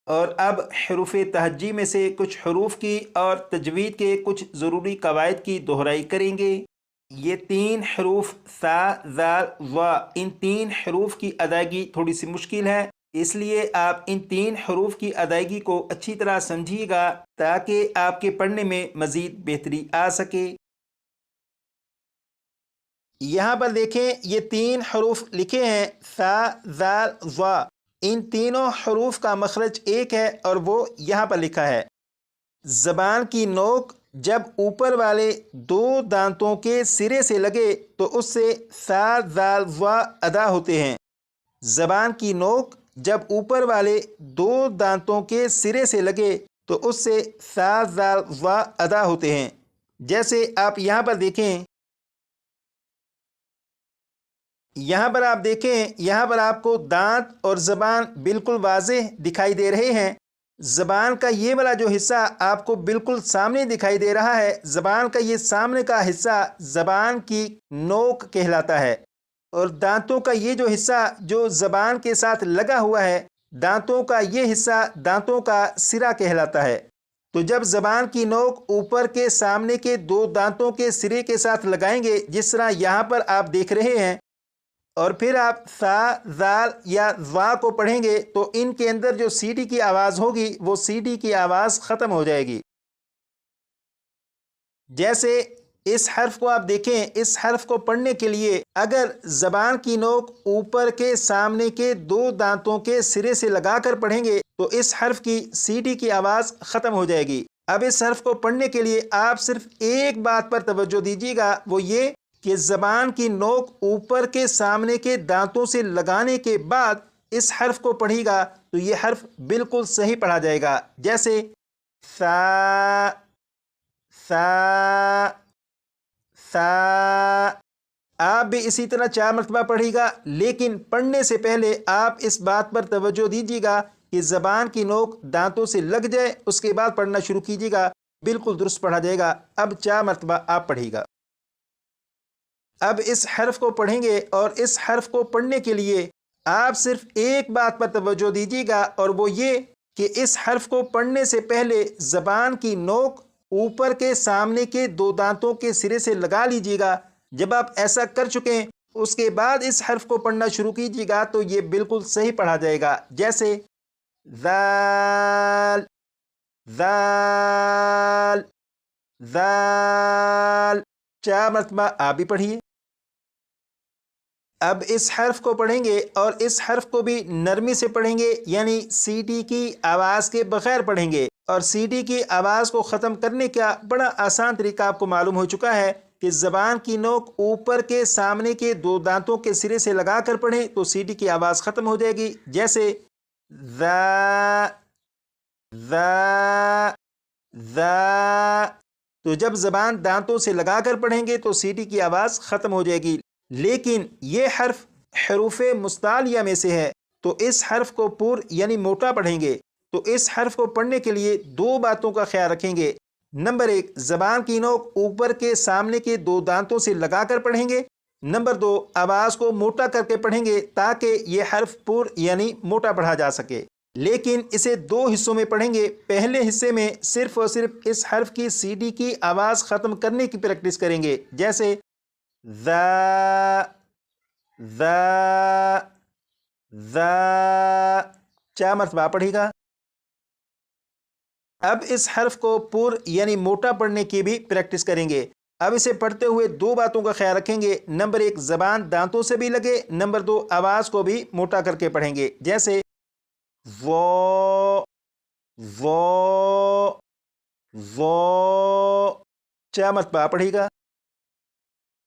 اور اب حروف تہجی میں سے کچھ حروف کی اور تجوید کے کچھ ضروری قواعد کی دہرائی کریں گے۔ یہ 3 حروف ثا، ذال، ظ، ان 3 حروف کی ادائیگی تھوڑی سی مشکل ہے، اس لیے آپ ان 3 حروف کی ادائیگی کو اچھی طرح سمجھیے گا تاکہ آپ کے پڑھنے میں مزید بہتری آ سکے۔ یہاں پر دیکھیں یہ 3 حروف لکھے ہیں ثا، ذال، ظ، ان تینوں حروف کا مخرج ایک ہے اور وہ یہاں پر لکھا ہے۔ زبان کی نوک جب اوپر والے 2 دانتوں کے سرے سے لگے تو اس سے ثا، ذال، ظ ادا ہوتے ہیں۔ زبان کی نوک جب اوپر والے 2 دانتوں کے سرے سے لگے تو اس سے ثا، ذال، ظ ادا ہوتے ہیں۔ جیسے آپ یہاں پر دیکھیں، یہاں پر آپ کو دانت اور زبان بالکل واضح دکھائی دے رہے ہیں۔ زبان کا یہ والا جو حصہ آپ کو بالکل سامنے دکھائی دے رہا ہے، زبان کا یہ سامنے کا حصہ زبان کی نوک کہلاتا ہے، اور دانتوں کا یہ جو حصہ جو زبان کے ساتھ لگا ہوا ہے، دانتوں کا یہ حصہ دانتوں کا سرا کہلاتا ہے۔ تو جب زبان کی نوک اوپر کے سامنے کے 2 دانتوں کے سرے کے ساتھ لگائیں گے، جس طرح یہاں پر آپ دیکھ رہے ہیں، اور پھر آپ ثا، ذال یا ظا کو پڑھیں گے تو ان کے اندر جو سی ڈی کی آواز ہوگی وہ سی ڈی کی آواز ختم ہو جائے گی۔ جیسے اس حرف کو آپ دیکھیں، اس حرف کو پڑھنے کے لیے اگر زبان کی نوک اوپر کے سامنے کے 2 دانتوں کے سرے سے لگا کر پڑھیں گے تو اس حرف کی سی ڈی کی آواز ختم ہو جائے گی۔ اب اس حرف کو پڑھنے کے لیے آپ صرف ایک بات پر توجہ دیجیے گا، وہ یہ کہ زبان کی نوک اوپر کے سامنے کے دانتوں سے لگانے کے بعد اس حرف کو پڑھے گا تو یہ حرف بالکل صحیح پڑھا جائے گا۔ جیسے ثا، ثا، ثا، آپ بھی اسی طرح 4 مرتبہ پڑھے گا، لیکن پڑھنے سے پہلے آپ اس بات پر توجہ دیجیے گا کہ زبان کی نوک دانتوں سے لگ جائے، اس کے بعد پڑھنا شروع کیجیے گا، بالکل درست پڑھا جائے گا۔ اب 4 مرتبہ آپ پڑھیے گا۔ اب اس حرف کو پڑھیں گے اور اس حرف کو پڑھنے کے لیے آپ صرف ایک بات پر توجہ دیجیے گا، اور وہ یہ کہ اس حرف کو پڑھنے سے پہلے زبان کی نوک اوپر کے سامنے کے 2 دانتوں کے سرے سے لگا لیجیے گا۔ جب آپ ایسا کر چکیں اس کے بعد اس حرف کو پڑھنا شروع کیجیے گا تو یہ بالکل صحیح پڑھا جائے گا۔ جیسے ذال، ذال، ذال، 4 مرتبہ آپ بھی پڑھیے۔ اب اس حرف کو پڑھیں گے اور اس حرف کو بھی نرمی سے پڑھیں گے، یعنی سی ڈی کی آواز کے بغیر پڑھیں گے، اور سی ڈی کی آواز کو ختم کرنے کا بڑا آسان طریقہ آپ کو معلوم ہو چکا ہے کہ زبان کی نوک اوپر کے سامنے کے 2 دانتوں کے سرے سے لگا کر پڑھیں تو سی ڈی کی آواز ختم ہو جائے گی۔ جیسے ذا، ذا، ذا، تو جب زبان دانتوں سے لگا کر پڑھیں گے تو سی ڈی کی آواز ختم ہو جائے گی، لیکن یہ حرف حروف مستعلیہ میں سے ہے تو اس حرف کو پور یعنی موٹا پڑھیں گے۔ تو اس حرف کو پڑھنے کے لیے 2 باتوں کا خیال رکھیں گے۔ نمبر 1، زبان کی نوک اوپر کے سامنے کے 2 دانتوں سے لگا کر پڑھیں گے۔ نمبر 2، آواز کو موٹا کر کے پڑھیں گے تاکہ یہ حرف پور یعنی موٹا پڑھا جا سکے، لیکن اسے 2 حصوں میں پڑھیں گے۔ پہلے حصے میں صرف اور صرف اس حرف کی سی ڈی کی آواز ختم کرنے کی پریکٹس کریں گے۔ جیسے ذا، ذا، ذا، 4 مرتبہ پڑھے گا۔ اب اس حرف کو پور یعنی موٹا پڑھنے کی بھی پریکٹس کریں گے۔ اب اسے پڑھتے ہوئے 2 باتوں کا خیال رکھیں گے۔ نمبر 1، زبان دانتوں سے بھی لگے۔ نمبر 2، آواز کو بھی موٹا کر کے پڑھیں گے۔ جیسے ظو، ظو، ظو، 4 مرتبہ پڑھے گا۔